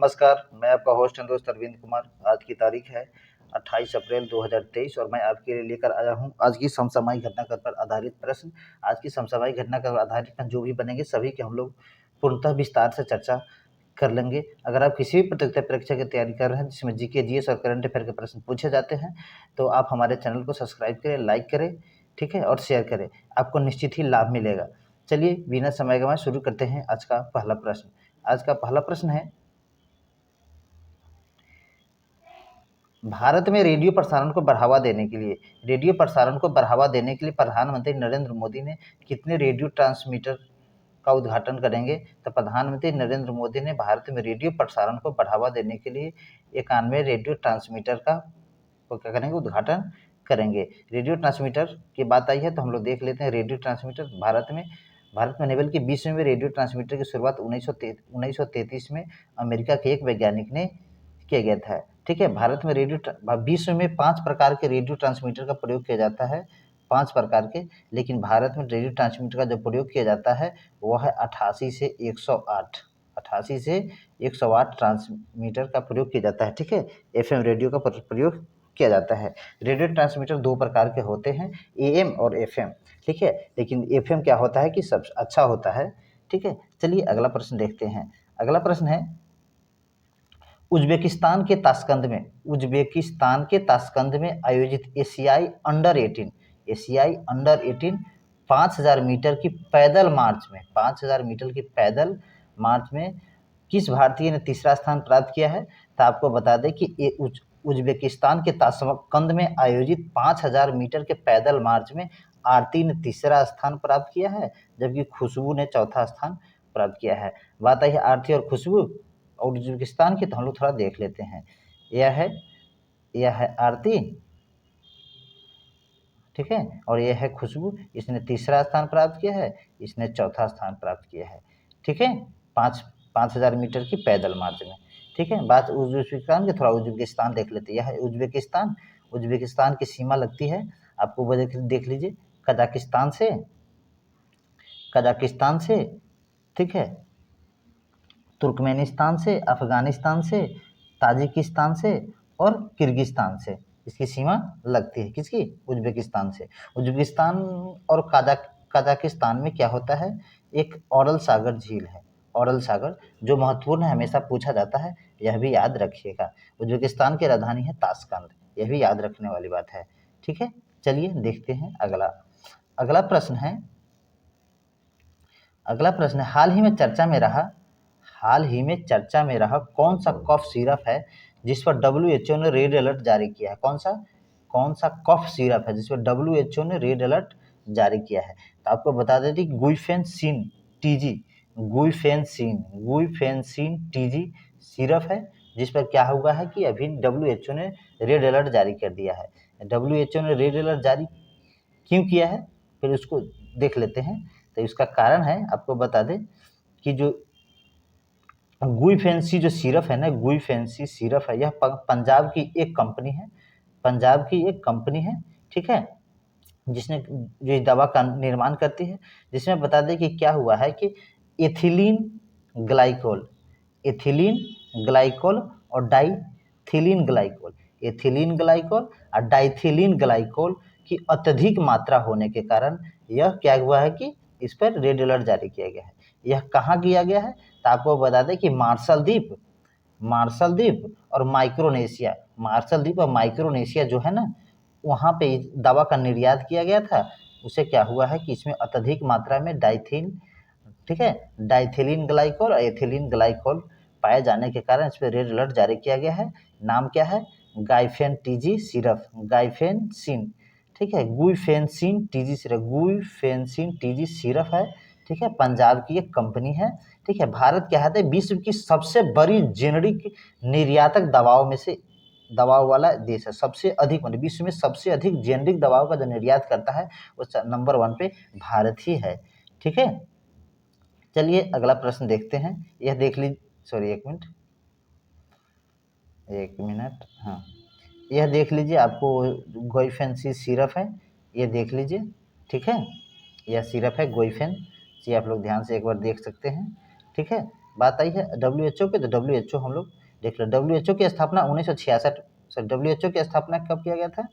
नमस्कार, मैं आपका होस्ट एंड दोस्त अरविंद कुमार। आज की तारीख है 28 अप्रैल 2023 और मैं आपके लिए लेकर आया हूं आज की समसामयिक घटनाक्रम पर आधारित प्रश्न। आज की समसामयिक घटनाक्रम आधारित जो भी बनेंगे सभी के हम लोग पूर्णतः विस्तार से चर्चा कर लेंगे। अगर आप किसी भी प्रतियोगिता परीक्षा की तैयारी कर रहे हैं जिसमें जीके, जीएस और करंट अफेयर के प्रश्न पूछे जाते हैं तो आप हमारे चैनल को सब्सक्राइब करें, लाइक करें, ठीक है, और शेयर करें। आपको निश्चित ही लाभ मिलेगा। चलिए बिना समय गंवाए शुरू करते हैं आज का पहला प्रश्न। आज का पहला प्रश्न है, भारत में रेडियो प्रसारण को बढ़ावा देने के लिए प्रधानमंत्री नरेंद्र मोदी ने कितने रेडियो ट्रांसमीटर का उद्घाटन करेंगे? तो प्रधानमंत्री नरेंद्र मोदी ने भारत में रेडियो प्रसारण को बढ़ावा देने के लिए 91 रेडियो ट्रांसमीटर का क्या करेंगे? उद्घाटन करेंगे। रेडियो ट्रांसमीटर की बात आई है तो हम लोग देख लेते हैं। रेडियो ट्रांसमीटर भारत में नहीं बल्कि विश्व में रेडियो ट्रांसमीटर की शुरुआत 1933 में अमेरिका के एक वैज्ञानिक ने किया गया था। ठीक है, भारत में विश्व में 5 प्रकार के रेडियो ट्रांसमीटर का प्रयोग किया जाता है, 5 प्रकार के, लेकिन भारत में रेडियो ट्रांसमीटर का जो प्रयोग किया जाता है वह है 88 से 108 ट्रांसमीटर का प्रयोग किया जाता है। ठीक है, एफएम रेडियो का प्रयोग किया जाता है। रेडियो ट्रांसमीटर 2 प्रकार के होते हैं, एएम और एफएम। ठीक है, लेकिन एफएम क्या होता है कि सबसे अच्छा होता है। ठीक है, चलिए अगला प्रश्न देखते हैं। अगला प्रश्न है, उज्बेकिस्तान के ताशकंद में आयोजित एशियाई अंडर 18 5000 मीटर की पैदल मार्च में किस भारतीय ने तीसरा स्थान प्राप्त किया है? तो आपको बता दें कि उज्बेकिस्तान के ताशकंद में आयोजित 5000 मीटर के पैदल मार्च में आरती ने तीसरा स्थान प्राप्त किया है, जबकि खुशबू ने चौथा स्थान प्राप्त किया है। बात आई है आरती और खुशबू और उज्बेकिस्तान की, तो हम लोग थोड़ा देख लेते हैं। यह है आरती, ठीक है, और यह है खुशबू। इसने तीसरा स्थान प्राप्त किया है, इसने चौथा स्थान प्राप्त किया है। ठीक है, 5000 मीटर की पैदल मार्च में। ठीक है, बात उज्बेकिस्तान की, थोड़ा उज्बेकिस्तान देख लेते हैं। यह है उज्बेकिस्तान की सीमा लगती है, आपको वो देख लीजिए, कजाकिस्तान से, ठीक है, तुर्कमेनिस्तान से, अफगानिस्तान से, ताजिकिस्तान से और किर्गिस्तान से इसकी सीमा लगती है। किसकी? उज्बेकिस्तान से। उज्बेकिस्तान और कजाकिस्तान में क्या होता है? एक औरल सागर झील है, औरल सागर, जो महत्वपूर्ण है, हमेशा पूछा जाता है, यह भी याद रखिएगा। उज्बेकिस्तान की राजधानी है ताशकंद, यह भी याद रखने वाली बात है। ठीक है, चलिए देखते हैं अगला प्रश्न है। हाल ही में चर्चा में रहा कौन सा कफ सिरप है जिस पर डब्ल्यूएचओ ने रेड अलर्ट जारी किया है? कौन सा कफ सिरप है जिस पर डब्ल्यूएचओ ने रेड अलर्ट जारी किया है? तो आपको बता दें गुइफेनसिन टीजी सिरप है, जिस पर क्या हुआ है कि अभी डब्ल्यूएचओ ने रेड अलर्ट जारी कर दिया है। डब्ल्यूएचओ ने रेड अलर्ट जारी क्यों किया है, फिर उसको देख लेते हैं। तो इसका कारण है, आपको बता दें कि जो गुइफेंसी जो सिरप है ना, गुइफेंसी सिरप है, यह पंजाब की एक कंपनी है, ठीक है, जिसने जो दवा का निर्माण करती है, जिसमें बता दें कि क्या हुआ है कि एथिलीन ग्लाइकोल और डाइथिलीन ग्लाइकोल की अत्यधिक मात्रा होने के कारण यह क्या हुआ है कि इस पर रेड अलर्ट जारी किया गया है। यह कहाँ किया गया है? तो आपको बता दें कि मार्शल द्वीप और माइक्रोनेशिया जो है ना, वहाँ पे दवा का निर्यात किया गया था। उसे क्या हुआ है कि इसमें अत्यधिक मात्रा में डाइथिलीन ग्लाइकोल और एथिलीन ग्लाइकोल पाए जाने के कारण इस पर रेड अलर्ट जारी किया गया है। नाम क्या है? गाइफेन टीजी सिरप, ठीक है, गुइफेंसिन टीजी सिरप है। ठीक है, पंजाब की एक कंपनी है। ठीक है, भारत क्या है? विश्व की सबसे बड़ी जेनरिक निर्यातक दवाओं वाला देश है। सबसे अधिक विश्व में सबसे अधिक जेनरिक दवाओं का जो निर्यात करता है वो नंबर 1 पे भारत ही है। ठीक है, चलिए अगला प्रश्न देखते हैं। यह देख लीजिए, सॉरी एक मिनट, हाँ, यह देख लीजिए, आपको गोइफेंसी सिरप है, ये देख लीजिए। ठीक है, यह सिरप है गोइफेन, ये आप लोग ध्यान से एक बार देख सकते हैं। ठीक है, बात आई है WHO के, तो WHO हम लोग देख लो। WHO की स्थापना 1966 सर WHO की स्थापना कब किया गया था?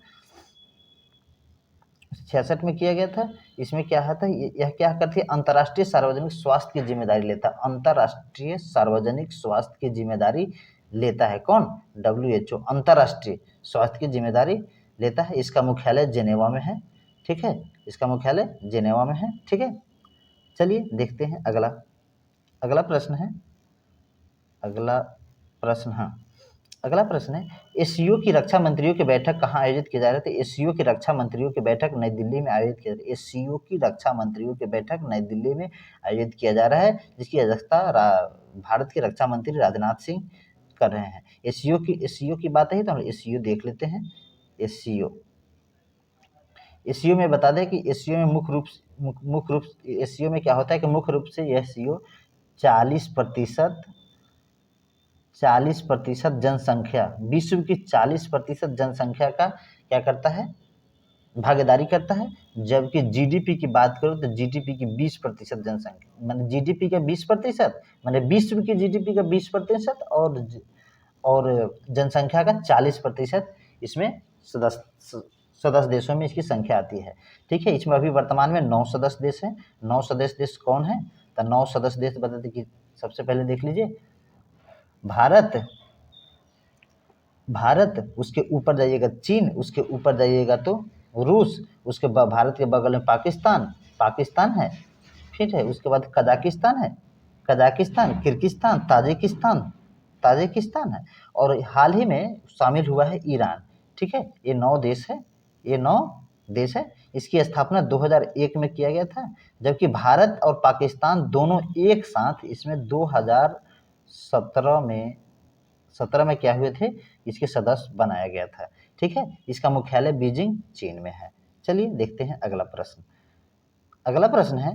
66 में किया गया था। इसमें क्या है था, यह क्या करती है, अंतर्राष्ट्रीय सार्वजनिक स्वास्थ्य की जिम्मेदारी लेता है। अंतर्राष्ट्रीय सार्वजनिक स्वास्थ्य की जिम्मेदारी लेता है कौन? WHO अंतर्राष्ट्रीय स्वास्थ्य की जिम्मेदारी लेता है। इसका मुख्यालय जेनेवा में है, ठीक है, इसका मुख्यालय जेनेवा में है, ठीक है। चलिए देखते हैं अगला प्रश्न है, अगला प्रश्न, हाँ अगला प्रश्न है, एससीओ की रक्षा मंत्रियों की बैठक कहाँ आयोजित की जा रही थी? एससीओ की रक्षा मंत्रियों की बैठक नई दिल्ली में आयोजित किया जा रहा है। एससीओ की रक्षा मंत्रियों की बैठक नई दिल्ली में आयोजित किया जा रहा है, जिसकी अध्यक्षता भारत के रक्षा मंत्री राजनाथ सिंह कर रहे हैं। एससीओ की बात है तो हम एससीओ देख लेते हैं। एससीओ में बता दें कि एससीओ में मुख्य रूप एससीओ में क्या होता है कि मुख्य रूप से यह एससीओ 40% जनसंख्या, विश्व की 40% जनसंख्या का क्या करता है, भागीदारी करता है। जबकि जीडीपी की बात करो तो जीडीपी की 20% जनसंख्या, माने जीडीपी का 20%, माने विश्व की जीडीपी का 20% और जनसंख्या का 40% इसमें सदस्य देशों में इसकी संख्या आती है, ठीक है। इसमें अभी वर्तमान में 9 सदस्य देश हैं। 9 सदस्य देश कौन है? तो 9 सदस्य देश बताते कि सबसे पहले देख लीजिए भारत, उसके ऊपर जाइएगा चीन, उसके ऊपर जाइएगा तो रूस, उसके बाद भारत के बगल में पाकिस्तान है, फिर है उसके बाद कजाकिस्तान, किर्गिस्तान, ताजिकिस्तान है, और हाल ही में शामिल हुआ है ईरान, ठीक है। ये 9 देश है। इसकी स्थापना 2001 में किया गया था, जबकि भारत और पाकिस्तान दोनों एक साथ इसमें 2017 में क्या हुए थे, इसके सदस्य बनाया गया था, ठीक है। इसका मुख्यालय बीजिंग चीन में है। चलिए देखते हैं अगला प्रश्न है,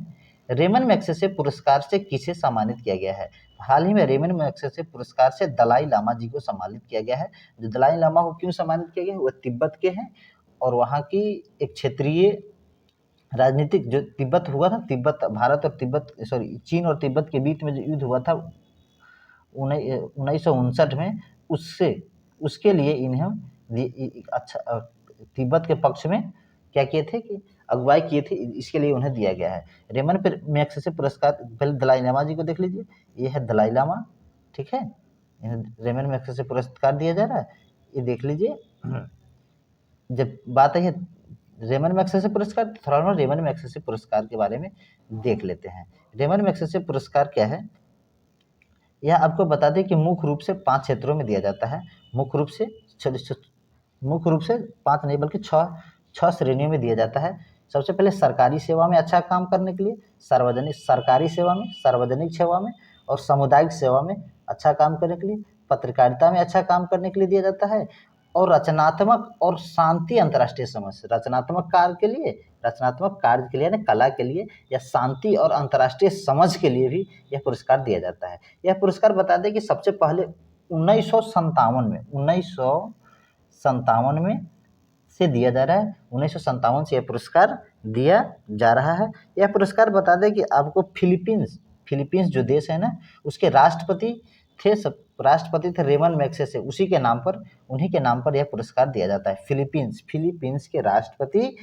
रेमन मैग्सेसे पुरस्कार से किसे सम्मानित किया गया है? हाल ही में रेमन मैग्सेसे पुरस्कार से दलाई लामा जी को सम्मानित किया गया है। जो दलाई लामा को क्यों सम्मानित किया गया है, वह तिब्बत के हैं और वहाँ की एक क्षेत्रीय राजनीतिक जो तिब्बत हुआ था, चीन और तिब्बत के बीच में जो युद्ध हुआ था 1959 में, उसके लिए इन्हें अच्छा तिब्बत के पक्ष में क्या किए थे कि अगुवाई किए थे, इसके लिए उन्हें दिया गया है रेमन मैग्सेसे पुरस्कार। पहले दलाई लामा जी को देख लीजिए, ये है दलाई लामा, ठीक है, इन्हें रेमन मैग्सेसे पुरस्कार दिया जा रहा है, ये देख लीजिए। जब बात आई है रेमन मैग्सेसे पुरस्कार, थोड़ा हम रेमन मैग्सेसे पुरस्कार के बारे में देख लेते हैं। रेमन मैग्सेसे पुरस्कार क्या है, यह आपको बता दें कि मुख्य रूप से 5 क्षेत्रों में दिया जाता है। मुख्य रूप से 5 नहीं बल्कि 6 श्रेणियों में दिया जाता है। सबसे पहले सरकारी सेवा में अच्छा काम करने के लिए, सरकारी सेवा में, सार्वजनिक सेवा में और सामुदायिक सेवा में अच्छा काम करने के लिए, पत्रकारिता में अच्छा काम करने के लिए दिया जाता है, और रचनात्मक और शांति अंतर्राष्ट्रीय समझ, रचनात्मक कार्य के लिए यानी कला के लिए या शांति और अंतर्राष्ट्रीय समझ के लिए भी यह पुरस्कार दिया जाता है। यह पुरस्कार बता दें कि सबसे पहले 1957 में से दिया जा रहा है। 1957 से यह पुरस्कार दिया जा रहा है। यह पुरस्कार बता दें कि आपको फिलीपींस जो देश है ना, उसके राष्ट्रपति थे रेमन मैग्सेसे, उन्हीं के नाम पर यह पुरस्कार दिया जाता है। फिलीपींस के राष्ट्रपति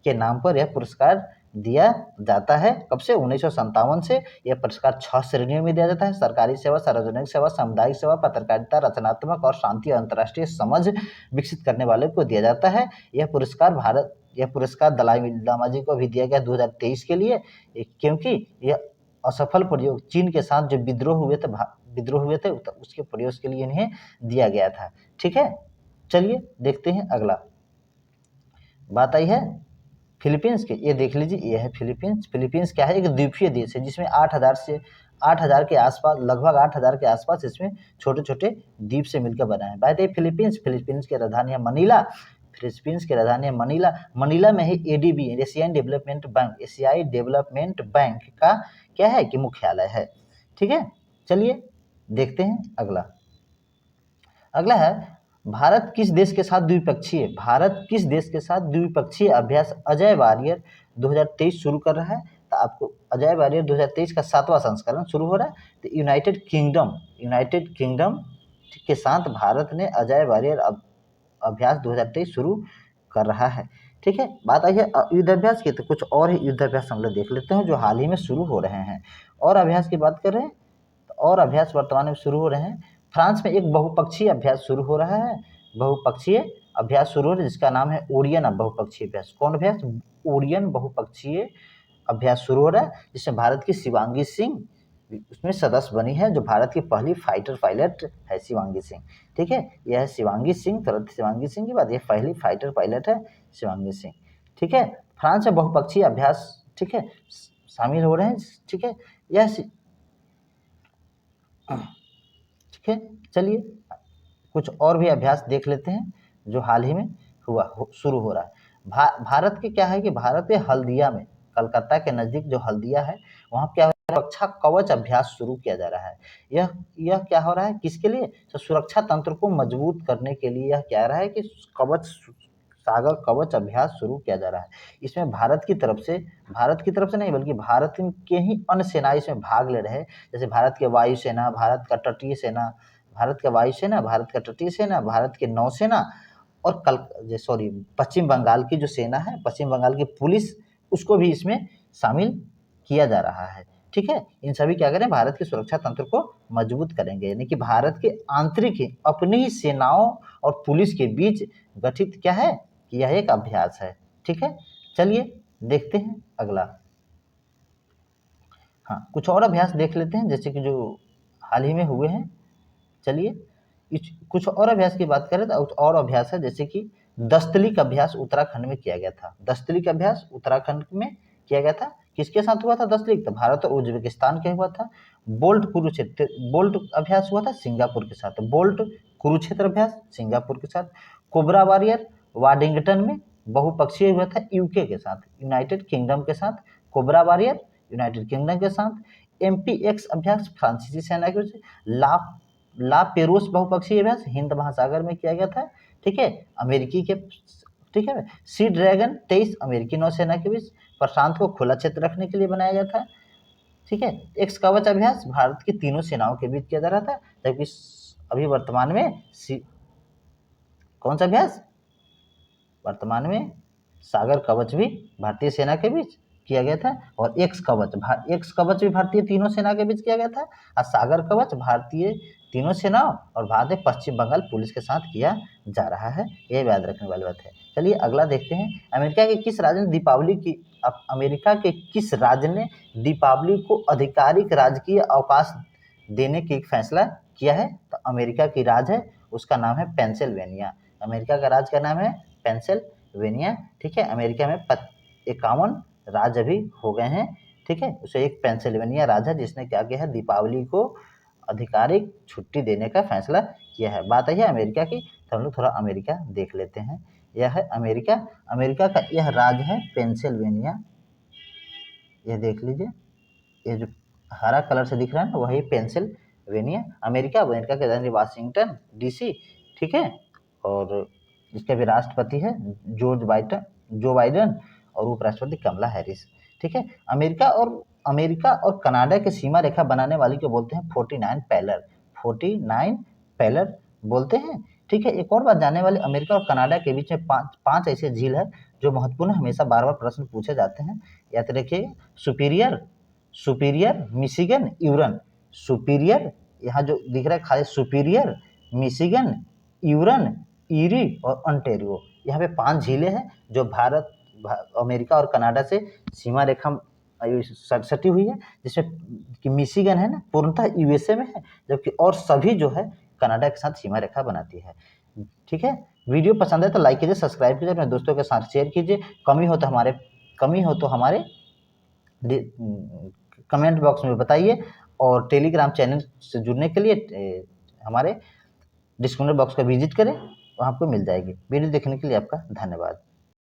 के नाम पर यह पुरस्कार दिया जाता है। कब से? 1957 से। यह पुरस्कार 6 श्रेणियों में दिया जाता है: सरकारी सेवा, सार्वजनिक सेवा, सामुदायिक सेवा, पत्रकारिता, रचनात्मक और शांति और अंतर्राष्ट्रीय समझ विकसित करने वाले को दिया जाता है। यह पुरस्कार दलाई लामा जी को भी दिया गया 2023 के लिए, क्योंकि यह असफल प्रयोग, चीन के साथ जो विद्रोह हुए थे उसके प्रयोग के लिए इन्हें दिया गया था, ठीक है। चलिए देखते हैं अगला। बात आई है फिलीपींस के, ये देख लीजिए, ये है फिलीपींस क्या है, एक द्वीपीय देश है जिसमें 8,000 के आसपास, लगभग 8,000 के आसपास इसमें छोटे छोटे द्वीप से मिलकर बना है। बात है फिलीपींस की राजधानी है मनीला। मनीला में ही एडीबी, एशियाई डेवलपमेंट बैंक का क्या है कि मुख्यालय है, ठीक है। चलिए देखते हैं अगला है, भारत किस देश के साथ द्विपक्षीय अभ्यास अजय वारियर 2023 शुरू कर रहा है? तो आपको अजय वारियर 2023 का 7वां संस्करण शुरू हो रहा है। तो यूनाइटेड किंगडम के साथ भारत ने अजय वारियर अभ्यास 2023 शुरू कर रहा है। ठीक है, बात आई है युद्ध अभ्यास की, तो कुछ और ही युद्ध अभ्यास हम लोग देख लेते हैं जो हाल ही में शुरू हो रहे हैं। और अभ्यास की बात कर रहे हैं तो और अभ्यास वर्तमान में शुरू हो रहे हैं। फ्रांस में एक बहुपक्षीय अभ्यास शुरू हो रहा है, बहुपक्षीय अभ्यास शुरू हो रहा है जिसका नाम है ओरियन बहुपक्षीय अभ्यास। कौन अभ्यास? ओरियन बहुपक्षीय अभ्यास शुरू हो रहा है, जिसमें भारत की शिवांगी सिंह उसमें सदस्य बनी है, जो भारत की पहली फाइटर पायलट है शिवांगी सिंह। ठीक है, यह है शिवांगी सिंह, तुरंत शिवांगी सिंह की बात, यह पहली फाइटर पायलट है शिवांगी सिंह। ठीक है, फ्रांस में बहुपक्षीय अभ्यास, ठीक है, शामिल हो रहे हैं। ठीक है, यह ठीक है, चलिए कुछ और भी अभ्यास देख लेते हैं जो हाल ही में शुरू हो रहा है। भारत के क्या है कि भारत के हल्दिया में, कलकत्ता के नज़दीक जो हल्दिया है, वहाँ क्या सुरक्षा कवच अभ्यास शुरू किया जा रहा है। यह क्या हो रहा है, किसके लिए? तो सुरक्षा तंत्र को मजबूत करने के लिए यह क्या रहा है कि सागर कवच अभ्यास शुरू किया जा रहा है। इसमें भारत की तरफ से नहीं बल्कि भारत के ही अन्य सेनाएं इसमें भाग ले रहे हैं, जैसे भारत के वायुसेना, भारत का तटीय सेना, भारत का वायुसेना, भारत का तटीय सेना, भारत के नौसेना और पश्चिम बंगाल की जो सेना है, पश्चिम बंगाल की पुलिस, उसको भी इसमें शामिल किया जा रहा है। ठीक है, इन सभी क्या करें, भारत के सुरक्षा तंत्र को मजबूत करेंगे, यानी कि भारत के आंतरिक ही अपनी ही सेनाओं और पुलिस के बीच गठित क्या है कि यह एक अभ्यास है। ठीक है, चलिए देखते हैं अगला। हाँ, कुछ और अभ्यास देख लेते हैं जैसे कि जो हाल ही में हुए हैं। चलिए कुछ और अभ्यास की बात करें तो और अभ्यास है, जैसे कि दस्तलिक अभ्यास उत्तराखंड में किया गया था। दस्तलिक अभ्यास उत्तराखंड में किया गया था, किसके साथ हुआ था दस्तलिक? तो भारत और उज्बेकिस्तान के हुआ था। बोल्ट अभ्यास हुआ था सिंगापुर के साथ, बोल्ट कुरुक्षेत्र अभ्यास सिंगापुर के साथ। कोबरा वॉरियर वाडिंगटन में बहुपक्षीय हुआ था यूके के साथ, यूनाइटेड किंगडम के साथ। कोबरा वॉरियर यूनाइटेड किंगडम के साथ। MPX अभ्यास फ्रांसीसी सेना के साथ। ला पेरोस बहुपक्षीय अभ्यास हिंद महासागर में किया गया था। ठीक है, अमेरिकी के, ठीक है, सी ड्रैगन 23 अमेरिकी नौसेना के बीच, प्रशांत को खुला क्षेत्र रखने के लिए बनाया गया था। ठीक है, एक्स कवच अभ्यास भारत की तीनों सेनाओं के बीच किया जा रहा था, जबकि अभी वर्तमान में कौन सा अभ्यास? वर्तमान में सागर कवच भी भारतीय सेना के बीच किया गया था, और एक्स कवच भी भारतीय तीनों सेना के बीच किया गया था, और सागर कवच भारतीय तीनों सेनाओं और भारत में पश्चिम बंगाल पुलिस के साथ किया जा रहा है। ये याद रखने वाली बात है। चलिए अगला देखते हैं। अमेरिका के किस राज्य ने दीपावली को आधिकारिक राजकीय अवकाश देने की फैसला किया है? तो अमेरिका की राज्य है, उसका नाम है पेंसिल्वेनिया। अमेरिका का राज्य का नाम है पेंसिल्वेनिया। ठीक है, अमेरिका में 51 राज्य अभी हो गए हैं। ठीक है, उसे एक पेंसिल्वेनिया राज्य है जिसने क्या किया है, दीपावली को आधिकारिक छुट्टी देने का फैसला किया है। बात आई है अमेरिका की, तो हम लोग थोड़ा अमेरिका देख लेते हैं। यह है अमेरिका का यह राज्य है पेंसिल्वेनिया। यह देख लीजिए, ये जो हरा कलर से दिख रहा है ना, वही पेंसिल्वेनिया। अमेरिका की राजधानी वाशिंगटन DC। ठीक है, और इसके भी राष्ट्रपति है जो बाइडन और उपराष्ट्रपति कमला हैरिस। ठीक है, अमेरिका और कनाडा की सीमा रेखा बनाने वाली को बोलते हैं 49 पैलर बोलते हैं। ठीक है, एक और बात जानने वाले, अमेरिका और कनाडा के बीच में पांच ऐसे झील है जो महत्वपूर्ण, हमेशा बार बार प्रश्न पूछे जाते हैं। याद रखिए, सुपीरियर, मिशिगन, यूरन। सुपीरियर, यहाँ जो दिख रहा है खाली सुपीरियर, मिशिगन, यूरन, ईरी और ओंटारियो। यहाँ पे 5 झीलें हैं जो अमेरिका और कनाडा से सीमा रेखा सटी हुई है, जिसमें कि मिशिगन है ना, पूर्णतः USA में है, जबकि और सभी जो है कनाडा के साथ सीमा रेखा बनाती है। ठीक है, वीडियो पसंद है तो लाइक कीजिए, सब्सक्राइब कीजिए, अपने दोस्तों के साथ शेयर कीजिए। कमी हो तो हमारे कमेंट बॉक्स में बताइए, और टेलीग्राम चैनल से जुड़ने के लिए हमारे डिस्क्रिप्शन बॉक्स का विजिट करें, वहाँ आपको मिल जाएगी। वीडियो देखने के लिए आपका धन्यवाद।